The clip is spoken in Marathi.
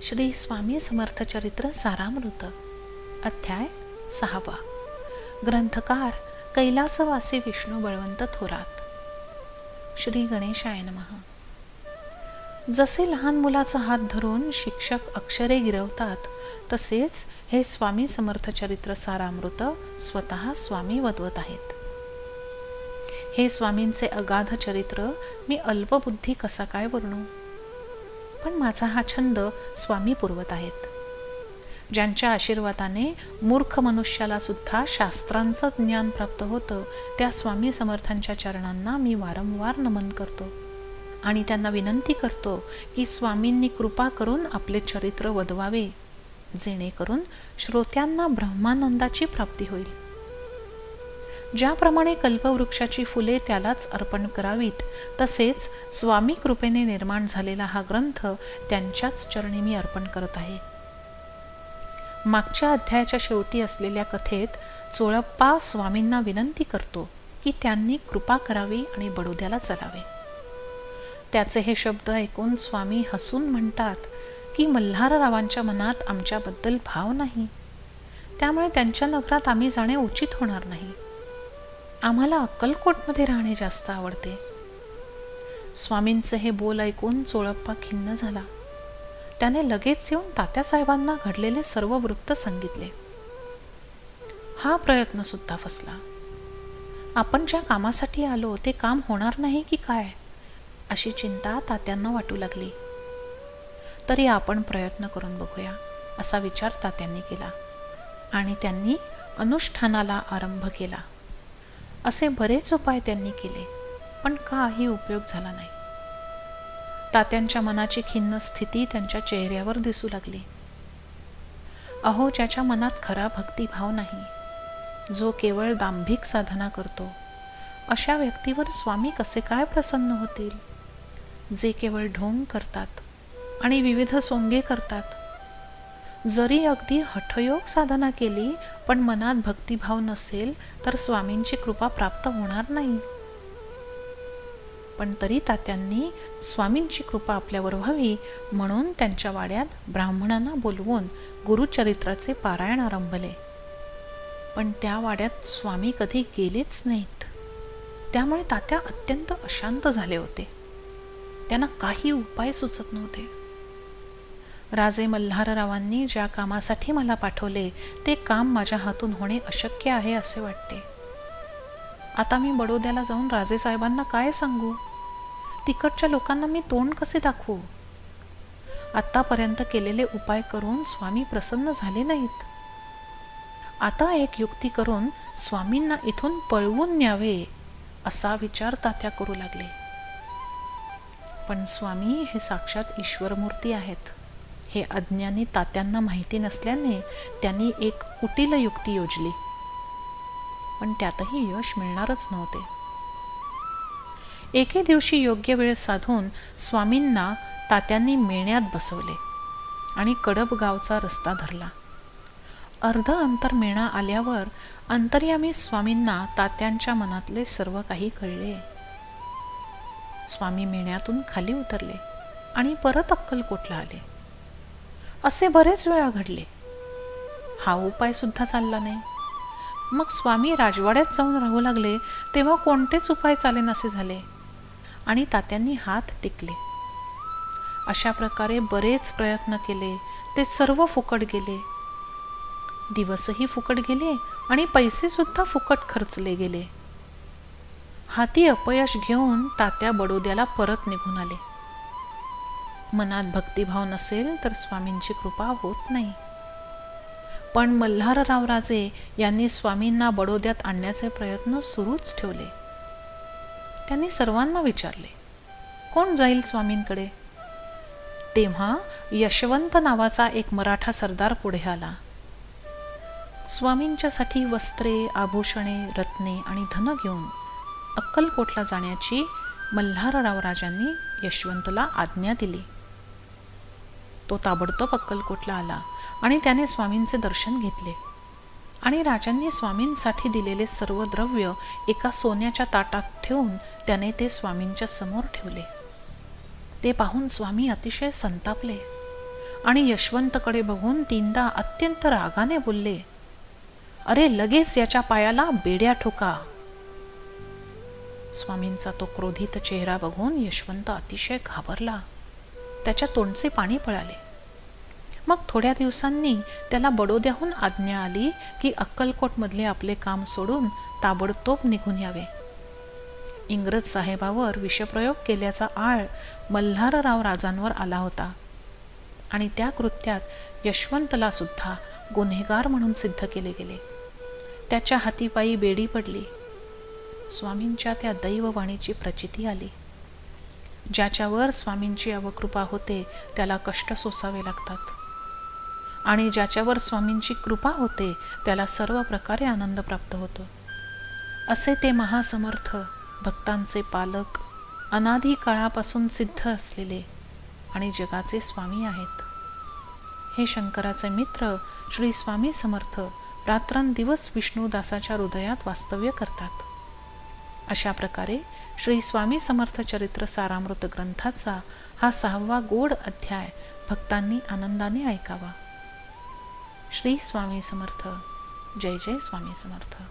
श्री स्वामी समर्थ चरित्र सारामृत अध्याय 6. ग्रंथकार कैलासवासी विष्णू बळवंत थोरात. श्री गणेशाय नमः. जसे लहान मुलाचा हात धरून शिक्षक अक्षरे गिरवतात, तसेच हे स्वामी समर्थ चरित्र सारामृत स्वतः स्वामी वदवत आहेत. हे स्वामींचे अगाध चरित्र मी अल्पबुद्धी कसा काय वर्णू, पण माझा हा छंद स्वामी पुरवत आहेत. ज्यांच्या आशीर्वादाने मूर्ख मनुष्याला सुद्धा शास्त्रांचं ज्ञान प्राप्त होतं, त्या स्वामी समर्थांच्या चरणांना मी वारंवार नमन करतो आणि त्यांना विनंती करतो की स्वामींनी कृपा करून आपले चरित्र वदवावे, जेणेकरून श्रोत्यांना ब्रह्मानंदाची प्राप्ती होईल. ज्याप्रमाणे कल्पवृक्षाची फुले त्यालाच अर्पण करावीत, तसेच स्वामी कृपेने निर्माण झालेला हा ग्रंथ त्यांच्याच चरणी मी अर्पण करत आहे. मागच्या अध्यायाच्या शेवटी असलेल्या कथेत चोळप्पा स्वामींना विनंती करतो की त्यांनी कृपा करावी आणि बडोद्याला चलावे. त्याचे हे शब्द ऐकून स्वामी हसून म्हणतात की मल्हाररावांच्या मनात आमच्याबद्दल भाव नाही, त्यामुळे त्यांच्या नगरात आम्ही जाणे उचित होणार नाही. आम्हाला अक्कलकोटमध्ये राहणे जास्त आवडते. स्वामींचे हे बोल ऐकून चोळप्पा खिन्न झाला. त्याने लगेच येऊन तात्यासाहेबांना घडलेले सर्व वृत्त सांगितले. हा प्रयत्न सुद्धा फसला. आपण ज्या कामासाठी आलो ते काम होणार नाही की काय, अशी चिंता तात्यांना वाटू लागली. तरी आपण प्रयत्न करून बघूया, असा विचार तात्यांनी केला आणि त्यांनी अनुष्ठानाला आरंभ केला. असे बरेच उपाय त्यांनी केले, पण काही उपयोग झाला नाही. तात्यांच्या मनाची खिन्न स्थिती त्यांच्या चेहऱ्यावर दिसू लागली. अहो, ज्याच्या मनात खरा भक्तिभाव नाही, जो केवळ दांभिक साधना करतो, अशा व्यक्तीवर स्वामी कसे काय प्रसन्न होतील? जे केवळ ढोंग करतात आणि विविध सोंगे करतात. जरी अगदी हठयोग साधना केली, पण मनात भक्तिभाव नसेल तर स्वामींची कृपा प्राप्त होणार नाही. पण तरी तात्यांनी स्वामींची कृपा आपल्यावर व्हावी म्हणून त्यांच्या वाड्यात ब्राह्मणांना बोलवून गुरुचरित्राचे पारायण आरंभले. पण त्या वाड्यात स्वामी कधी गेलेच नाहीत. त्यामुळे तात्या अत्यंत अशांत झाले होते. त्यांना काही उपाय सुचत नव्हते. राजे मल्हाररावांनी ज्या कामासाठी मला पाठवले, ते काम माझ्या हातून होणे अशक्य आहे असे वाटते. आता मी बडोद्याला जाऊन राजेसाहेबांना काय सांगू? तिकडच्या लोकांना मी तोंड कसे दाखवू? आतापर्यंत केलेले उपाय करून स्वामी प्रसन्न झाले नाहीत. आता एक युक्ती करून स्वामींना इथून पळवून न्यावे, असा विचार तात्या करू लागले. पण स्वामी हे साक्षात ईश्वरमूर्ती आहेत, हे अज्ञानी तात्यांना माहिती नसल्याने त्यांनी एक कुटील युक्ती योजली. पण त्यातही यश मिळणारच नव्हते. एके दिवशी योग्य वेळ साधून स्वामींना तात्यांनी मेण्यात बसवले आणि कडब गावचा रस्ता धरला. अर्ध अंतर मेणा आल्यावर अंतर्यामी स्वामींना तात्यांच्या मनातले सर्व काही कळले. स्वामी मेण्यातून खाली उतरले आणि परत अक्कलकोटला आले. असे बरेच वेळा घडले. हा उपाय सुद्धा चालला नाही. मग स्वामी राजवाड्यात जाऊन राहू लागले, तेव्हा कोणतेच उपाय चालेनासे झाले आणि तात्यांनी हात टेकले. अशा प्रकारे बरेच प्रयत्न केले, ते सर्व फुकट गेले. दिवसही फुकट गेले आणि पैसे सुद्धा फुकट खर्चले गेले. हाती अपयश घेऊन तात्या बडोद्याला परत निघून आले. मनात भक्तिभाव नसेल तर स्वामींची कृपा होत नाही. पण मल्हारराव राजे यांनी स्वामींना बडोद्यात आणण्याचे प्रयत्न सुरूच ठेवले. त्यांनी सर्वांना विचारले, कोण जाईल स्वामींकडे? तेव्हा यशवंत नावाचा एक मराठा सरदार पुढे आला. स्वामींच्यासाठी वस्त्रे, आभूषणे, रत्ने आणि धन घेऊन अक्कलकोटला जाण्याची मल्हारराव राजांनी यशवंतला आज्ञा दिली. तो ताबडतोब अक्कलकोटला आला आणि त्याने स्वामींचे दर्शन घेतले आणि राजांनी स्वामींसाठी दिलेले सर्व द्रव्य एका सोन्याच्या ताटात ठेवून त्याने ते स्वामींच्या समोर ठेवले. ते पाहून स्वामी अतिशय संतापले आणि यशवंतकडे बघून तीनदा अत्यंत रागाने बोलले, अरे लगेच याच्या पायाला बेड्या ठोका. स्वामींचा तो क्रोधित चेहरा बघून यशवंत अतिशय घाबरला. त्याच्या तोंडचे पाणी पळाले. मग थोड्या दिवसांनी त्याला बडोद्याहून आज्ञा आली की अक्कलकोटमधले आपले काम सोडून ताबडतोब निघून यावे. इंग्रज साहेबावर विषप्रयोग केल्याचा आळ मल्हारराव राजांवर आला होता आणि त्या कृत्यात यशवंतला सुद्धा गुन्हेगार म्हणून सिद्ध केले गेले. त्याच्या हातीपायी बेडी पडली. स्वामींच्या त्या दैववाणीची प्रचिती आली. ज्याच्यावर स्वामींची अवकृपा होते त्याला कष्ट सोसावे लागतात आणि ज्याच्यावर स्वामींची कृपा होते त्याला सर्व प्रकारे आनंद प्राप्त होतो. असे ते महासमर्थ, भक्तांचे पालक, अनादी काळापासून सिद्ध असलेले आणि जगाचे स्वामी आहेत. हे शंकराचे मित्र श्री स्वामी समर्थ रात्रंदिवस विष्णुदासाच्या हृदयात वास्तव्य करतात. अशा प्रकारे श्री स्वामी समर्थ चरित्र सारामृत ग्रंथाचा हा 6वा गोड अध्याय भक्तांनी आनंदाने ऐकावा. श्री स्वामी समर्थ. जय जय स्वामी समर्थ.